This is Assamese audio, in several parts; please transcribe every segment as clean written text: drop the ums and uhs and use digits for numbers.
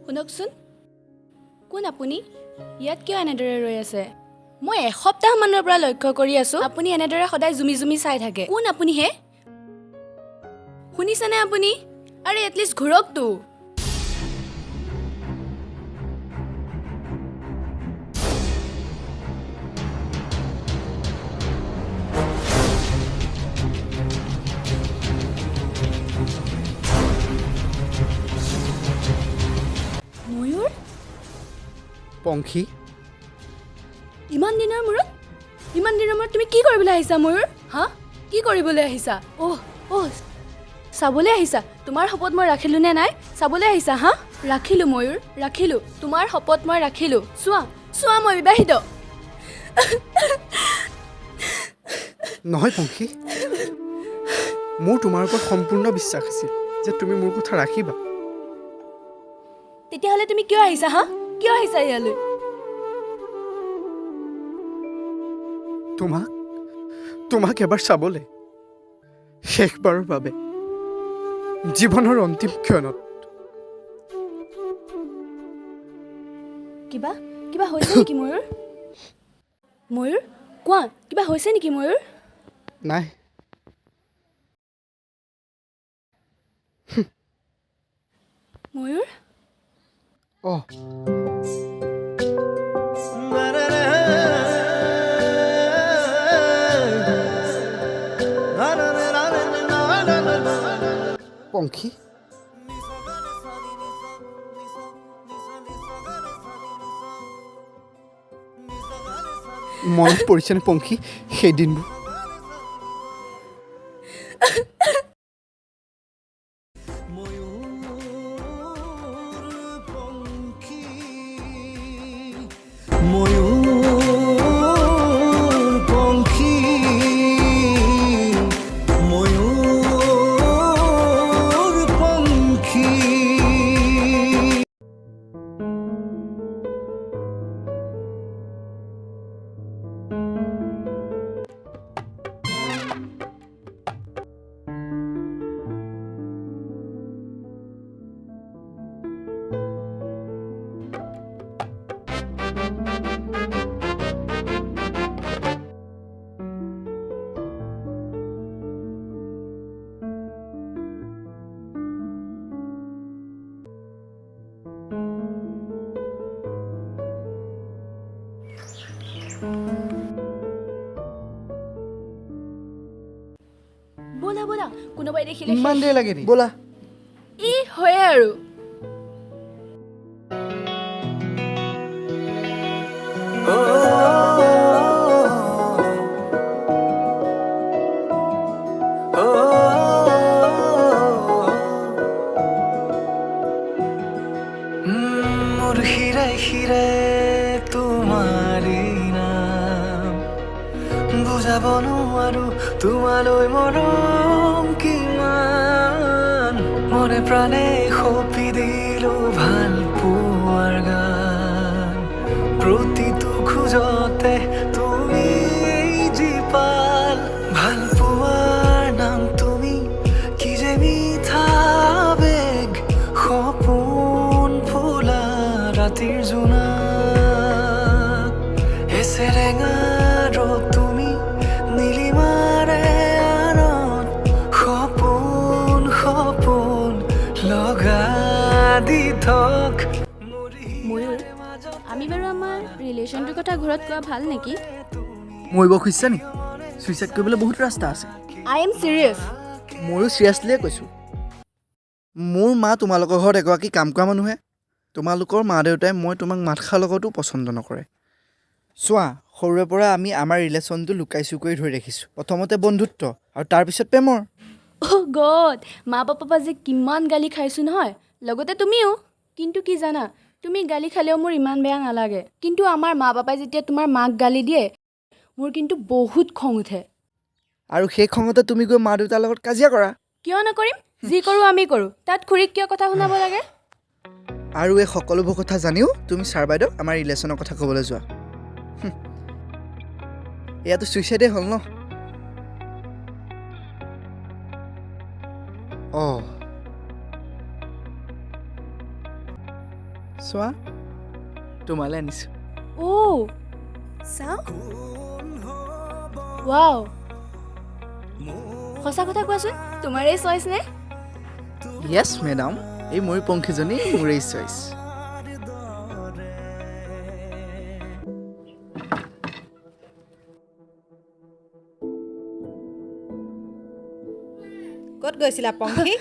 শুনকচোন কোন আপুনি ইয়াত কিয় এনেদৰে ৰৈ আছে মই এসপ্তাহ মানৰ পৰা লক্ষ্য কৰি আছো আপুনি এনেদৰে সদায় জুমি জুমি চাই থাকে কোন আপুনি হে শুনিছেনে আপুনি আৰে এটলিষ্ট ঘূৰকটো পংখী ইমান দিনৰ মূৰত তুমি কি কৰিবলৈ আহিছা ময়ূৰ হা কি কৰিবলৈ আহিছা চাবলৈ আহিছা তোমাৰ শপত মই ৰাখিলো নে নাই চাবলৈ আহিছা হা ৰাখিলো ময়ূৰ ৰাখিলো তোমাৰ শপত মই ৰাখিলো চোৱা মই বিবাহিত নহয় পংখী মোৰ তোমাৰ ওপৰত সম্পূৰ্ণ বিশ্বাস আছিল যে তুমি মোৰ কথা ৰাখিবা তেতিয়াহ'লে তুমি কিয় আহিছা হা কিয় আহিছা ইয়ালৈ তোমাক এবাৰ চাবলৈ শেষবাৰৰ বাবে জীৱনৰ অন্তিম ক্ষণত কিবা হৈছে নেকি ময়ূৰ কোৱা কিবা হৈছে নেকি ময়ূৰ নাই ময়ূৰ পংখী মনত পৰিছেনে পংখী সেই দিনবোৰ বলা কোনোবাই দেখিলে ইমান দেৰি লাগে নি বলা ই হয় আৰু তোমালৈ মৰম কিমান মনে প্ৰাণে সপি দিলো ভাল পোৱাৰ গান প্ৰতিটো খোজতে তুমি থক ময়ূৰ আমি বাৰু আমাৰ ৰিলেশ্যনটোৰ কথা ঘৰত কোৱা ভাল নেকি মৰিব খুজিছা নি ছুইচাইড কৰিবলৈ বহুত ৰাস্তা আছে আই এম চিৰিয়াছ ময়ো চিৰিয়াছলিয়ে কৈছোঁ মোৰ মা তোমালোকৰ ঘৰত এগৰাকী কাম কৰা মানুহে তোমালোকৰ মা দেউতাই মই তোমাক মাত খাৰ লগতো পচন্দ নকৰে চোৱা সৰুৰে পৰা আমি আমাৰ ৰিলেশ্যনটো লুকাই চুকুৱাই ধৰি ৰাখিছোঁ প্ৰথমতে বন্ধুত্ব আৰু তাৰপিছত প্ৰেমৰ অ' গড মা পাপাৰ পৰা যে কিমান গালি খাইছোঁ নহয় লগতে তুমিও কিন্তু কি জানা তুমি গালি খালেও মোৰ ইমান বেয়া নালাগে কিন্তু আমাৰ মা পাপাই যেতিয়া তোমাৰ মাক গালি দিয়ে মোৰ কিন্তু বহুত খং উঠে আৰু সেই খঙতে তুমি গৈ মা দেউতাৰ লগত কাজিয়া কৰা কিয় নকৰিম যি কৰোঁ আমি কৰোঁ তাত খুৰীক কিয় কথা শুনাব লাগে আৰু এই সকলোবোৰ কথা জানিও তুমি ছাৰ বাইদেউ আমাৰ ৰিলেশ্যনৰ কথা ক'বলৈ যোৱা এয়াতো ছুইচাইডে হ'ল ন অঁ চোৱা তোমালৈ আনিছোঁ অ' চাওঁ ৱাও সঁচা কথা কোৱাচোন তোমাৰ এই চইচ নে য়েছ মেডাম এই ময়ূৰপংখীজনী মোৰেই চইচ ক'ত গৈছিলা পংখী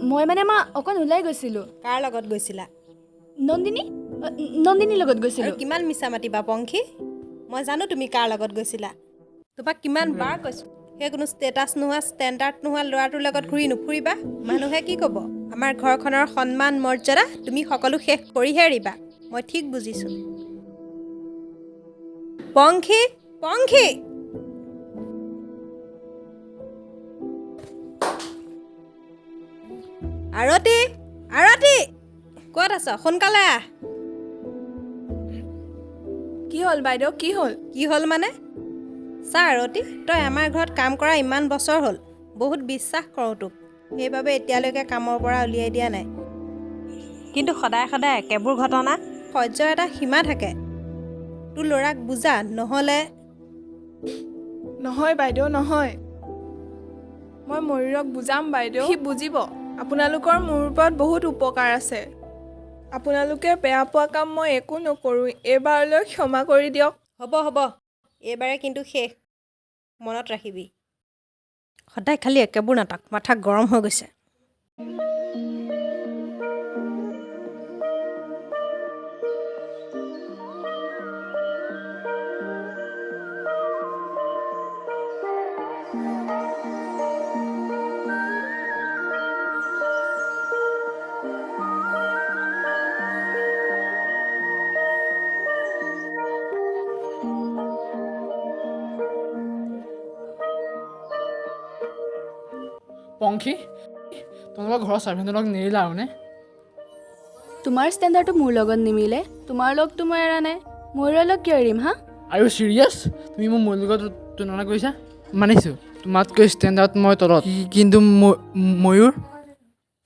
মই মানে মা অকণ ওলাই গৈছিলোঁ কাৰ লগত গৈছিলা নন্দিনীৰ লগত আৰু গৈছিলোঁ কিমান মিছা মাতিবা পংখী মই জানো তুমি কাৰ লগত গৈছিলা তোমাক কিমান বাৰ কৈছোঁ সেই কোনো ষ্টেটাছ নোহোৱা ষ্টেণ্ডাৰ্ড নোহোৱা ল'ৰাটোৰ লগত ঘূৰি নুফুৰিবা মানুহে কি ক'ব আমাৰ ঘৰখনৰ সন্মান মৰ্যাদা তুমি সকলো শেষ কৰিহে এৰিবা মই ঠিক বুজিছোঁ পংখী পংখী আৰতি আৰতি ক'ত আছ সোনকালে আহ কি হ'ল বাইদেউ কি হ'ল কি হ'ল মানে চা আৰতি তই আমাৰ ঘৰত কাম কৰা ইমান বছৰ হ'ল বহুত বিশ্বাস কৰোঁ তোক সেইবাবে এতিয়ালৈকে কামৰ পৰা উলিয়াই দিয়া নাই কিন্তু সদায় সদায় একেবোৰ ঘটনা সহ্যৰ এটা সীমা থাকে তোৰ ল'ৰাক বুজা নহ'লে নহয় বাইদেউ নহয় মই ময়ূৰক বুজাম বাইদেউ সি বুজিব আপোনালোকৰ মোৰ ওপৰত বহুত উপকাৰ আছে আপোনালোকে বেয়া পোৱা কাম মই একো নকৰোঁ এইবাৰলৈ ক্ষমা কৰি দিয়ক হ'ব হ'ব এইবাৰে কিন্তু শেষ মনত ৰাখিবি সদায় খালি একেবোৰ নাটক মাথা গৰম হৈ গৈছে পংখী তোমালোকৰ ঘৰৰ চাৰ্ভেণ্টৰ লগত নিৰিলা আৰু নে তোমাৰ ষ্টেণ্ডাৰ্ডটো মোৰ লগত নিমিলে তোমাৰ লগতো মই এৰা নাই ময়ূৰৰ লগ কিয় এৰিম হা আৰু চিৰিয়াছ তুমি মোৰ লগত তুলনা কৰিছা মানিছোঁ তোমাতকৈ ষ্টেণ্ডাৰ্ড মই তলত কিন্তু ময়ূৰ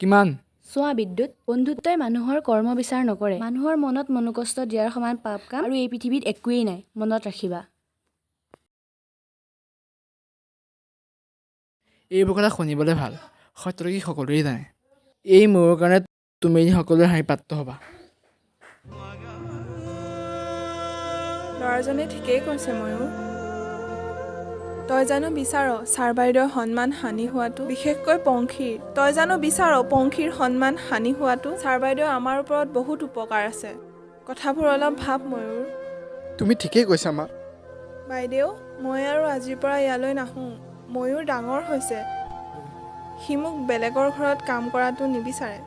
কিমান চোৱা বিদ্যুৎ বন্ধুত্বই মানুহৰ কৰ্ম বিচাৰ নকৰে মানুহৰ মনত মনোকষ্ট দিয়াৰ সমান পাপ কাম আৰু এই পৃথিৱীত একোৱেই নাই মনত ৰাখিবা এইবোৰ কথা শুনিবলৈ ভাল সত্যটো কি সকলোৱে জানে এই মোৰ কাৰণে তুমি সকলোৰে হাঁহি পাত্ৰ হ'বা ল'ৰাজনে ঠিকেই কৈছে ময়ূৰ তই জানো বিচাৰ ছাৰ বাইদেউৰ সন্মান হানি হোৱাটো বিশেষকৈ পংখীৰ তই জানো বিচাৰ পংখীৰ সন্মান হানি হোৱাটো ছাৰ বাইদেউ আমাৰ ওপৰত বহুত উপকাৰ আছে কথাবোৰ অলপ ভাব ময়ূৰ তুমি ঠিকেই কৈছা মা বাইদেউ মই আৰু আজিৰ পৰা ইয়ালৈ নাহোঁ ময়ূৰ ডাঙৰ হৈছে সি মোক বেলেগৰ ঘৰত কাম কৰাটো নিবিচাৰে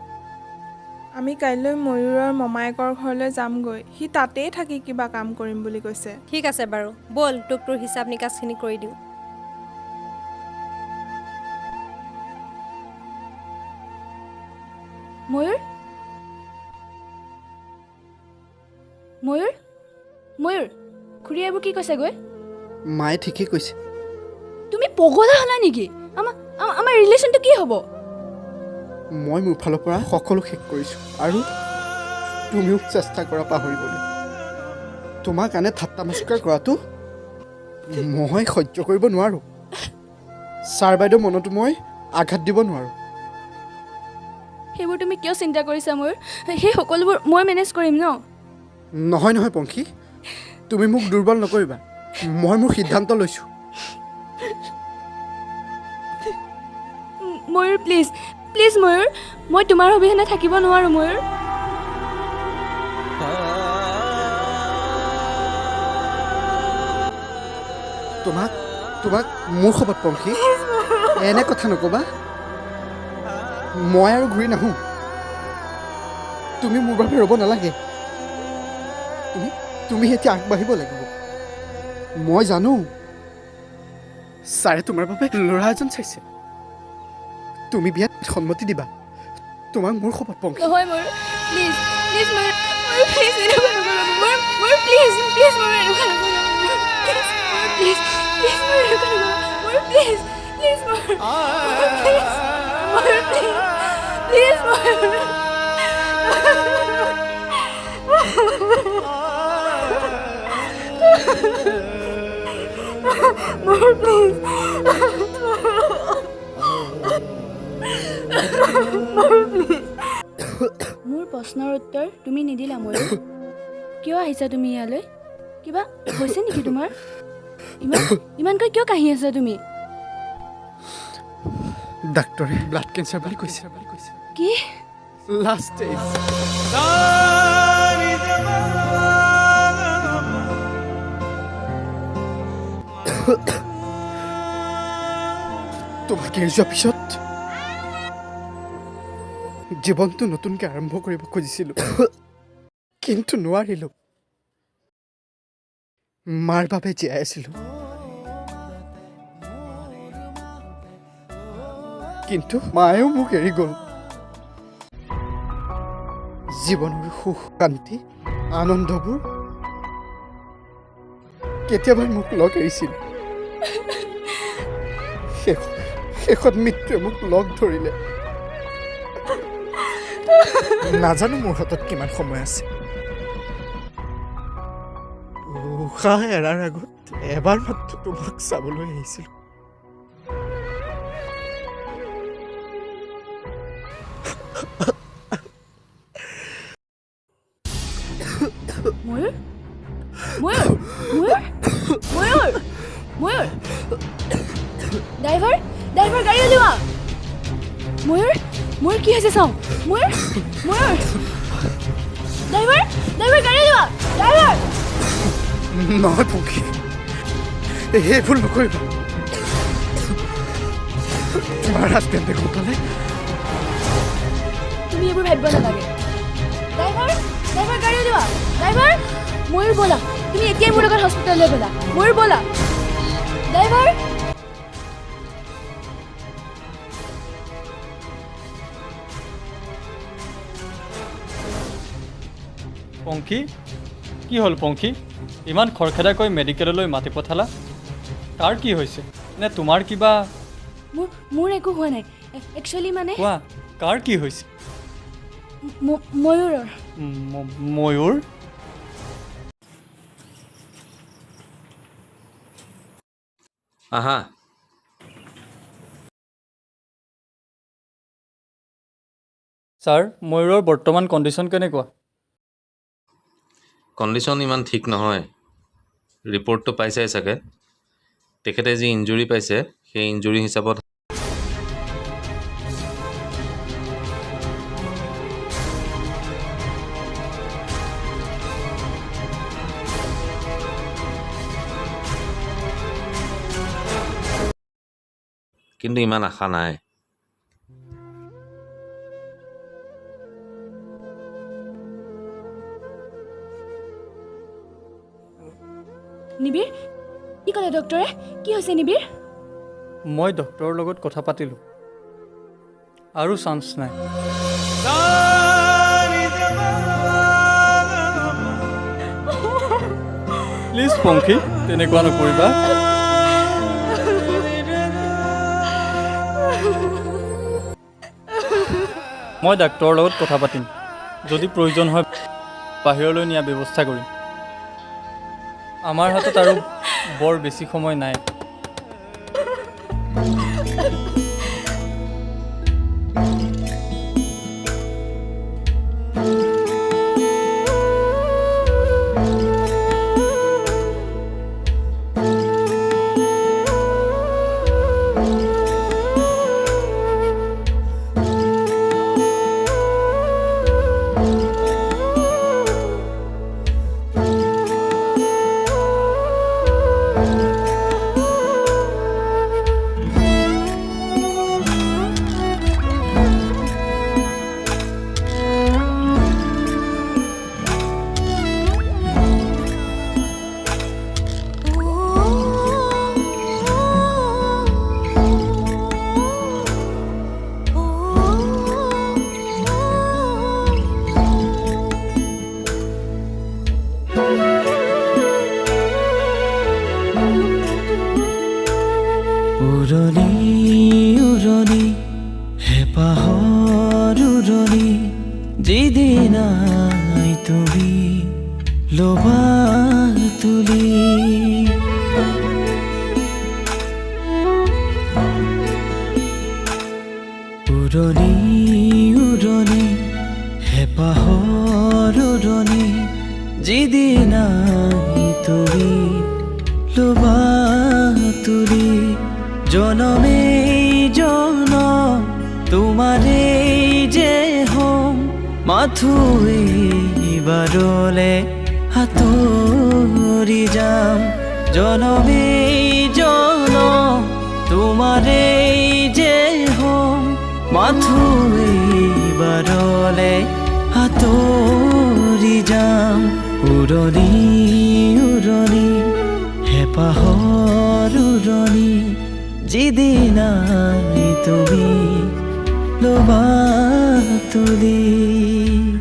আমি কাইলৈ ময়ূৰৰ মমায়েকৰ ঘৰলৈ যামগৈ সি তাতেই থাকি কিবা কাম কৰিম বুলি কৈছে ঠিক আছে বাৰু ব'ল তোক তোৰ হিচাপ নিকাচখিনি কৰি দিওঁ ময়ূৰ ময়ূৰ ময়ূৰ খুৰী এইবোৰ কি কৈছেগৈ মায়ে ঠিকেই কৈছে তুমি পগলা হ'লা নেকি আমাৰ ৰিলেশ্যনটো কি হ'ব মই মোৰ ফালৰ পৰা সকলো শেষ কৰিছোঁ আৰু তুমিও চেষ্টা কৰা পাহৰিবলৈ তোমাৰ কাৰণে ঠাট্টা মস্কাৰ কৰাটো মই সহ্য কৰিব নোৱাৰোঁ ছাৰ বাইদেউ মনতো মই আঘাত দিব নোৱাৰোঁ সেইবোৰ তুমি কিয় চিন্তা কৰিছা মোৰ সেই সকলোবোৰ মই মেনেজ কৰিম ন নহয় নহয় পংখী তুমি মোক দুৰ্বল নকৰিবা মই মোৰ সিদ্ধান্ত লৈছোঁ ময়ূৰ প্লিজ প্লিজ ময়ূৰ মই তোমাৰ অবিহনে থাকিব নোৱাৰোঁ ময়ূৰ তোমাক তোমাক মোৰ খবত পংখী এনে কথা নক'বা মই আৰু ঘূৰি নাহোঁ তুমি মোৰ বাবে ৰ'ব নালাগে তুমি তুমি এতিয়া আগবাঢ়িব লাগিব মই জানো ছাৰে তোমাৰ বাবে ল'ৰা এজন চাইছে তুমি বিয়াত সন্মতি দিবা তোমাক মোৰ খবত পংখী নহয় Mayur please please Mayur Mayur please এনেকুৱা নকৰিবা ময়ূৰ ময়ূৰ প্লিজ প্লিজ ময়ূৰ এনেকুৱা নকৰিবা প্লিজ প্লিজ ময়ূৰ এনেকুৱা নকৰিবা Mayur please please Mayur please Mayur please please Mayur Mayur please মোৰ প্ৰশ্নৰ উত্তৰ তুমি নিদিলা ময়ূৰ কিয় আহিছা তুমি ইয়ালৈ কিবা হৈছে নেকি তোমাৰ ইমানকৈ কিয় কাহি আছা তুমি ডাক্তৰে ব্লাড কেঞ্চাৰ বুলি কৈছে কি লাষ্ট ষ্টেজ তোমাক এৰি যোৱাৰ পিছত জীৱনটো নতুনকৈ আৰম্ভ কৰিব খুজিছিলোঁ কিন্তু নোৱাৰিলোঁ মাৰ বাবে জীয়াই আছিলোঁ কিন্তু মায়েও মোক এৰি গ'ল জীৱনৰ সুখ শান্তি আনন্দবোৰ কেতিয়াবা মোক লগ এৰিছিল শেষত মৃত্যুৱে মোক লগ ধৰিলে নাজানো মোৰ হাতত কিমান সময় আছে উশাহ এৰাৰ আগত এবাৰ মাত্ৰ তোমাক চাবলৈ আহিছিলোঁ ময়ূৰ ময়ূৰ ময়ূৰ ময়ূৰ ময়ূৰ ড্ৰাইভাৰ ড্ৰাইভাৰ গাড়ী উলিওৱা ময়ূৰ ময়ূৰ কি হৈছে চাওঁ ময়ূৰ ময়ূৰ ড্ৰাইভাৰ ড্ৰাইভাৰ গাড়ী উলিওৱা ড্ৰাইভাৰ নহয় পংখী এই ভুল নকৰিবা তোমাৰ হাজবেণ্ডে গম পালে তুমি এইবোৰ ভাবিব নালাগে ড্ৰাইভাৰ ড্ৰাইভাৰ গাড়ী উলিওৱা ড্ৰাইভাৰ ময়ূৰ ব'লা তুমি এতিয়াই মোৰ লগত হস্পিটেললৈ ব'লা ময়ূৰ ব'লা ড্ৰাইভাৰ পংখী কি হ'ল পংখী ইমান খৰখেদাকৈ মেডিকেললৈ মাতি পঠালা তাৰ কি হৈছে নে তোমাৰ কিবা মোৰ একো হোৱা নাই একচুৱেলি মানে কোৱা কাৰ কি হৈছে ময়ূৰৰ ময়ূৰ আহা ছাৰ ময়ূৰৰ বৰ্তমান কণ্ডিশ্যন কেনেকুৱা কণ্ডিশ্যন ইমান ঠিক নহয় ৰিপৰ্টটো পাইছাই চাগে তেখেতে যি ইঞ্জুৰি পাইছে সেই ইঞ্জুৰি হিচাপত কিন্তু ইমান আশা নাই নিবিৰ কি ক'লে ডক্টৰে কি হৈছে নিবিৰ মই ডক্টৰৰ লগত কথা পাতিলোঁ আৰু চান্স নাই প্লিজ পংখী তেনেকুৱা নকৰিবা মই ডাক্তৰৰ লগত কথা পাতিম যদি প্ৰয়োজন হয় বাহিৰলৈ নিয়া ব্যৱস্থা কৰিম আমাৰ হাতত আৰু বৰ বেছি সময় নাই উৰণি উৰণি হেঁপাহৰ উৰণি যিদিনাই তুমি ল'বা তুলি উৰণি উৰণি হেঁপাহৰ উৰণি যিদিনাই তুমি ল'বা তুলি জনমে জনম তোমাৰেই যে হম মাথো এইবাৰলে হাতৰি যাম জনমে জনম তোমাৰেই যে হম মাথো এইবাৰলে হাতৰি যাম উৰণি উৰণি হেঁপাহৰ উৰণি যিদিনাই তুমি ল'বা তুলি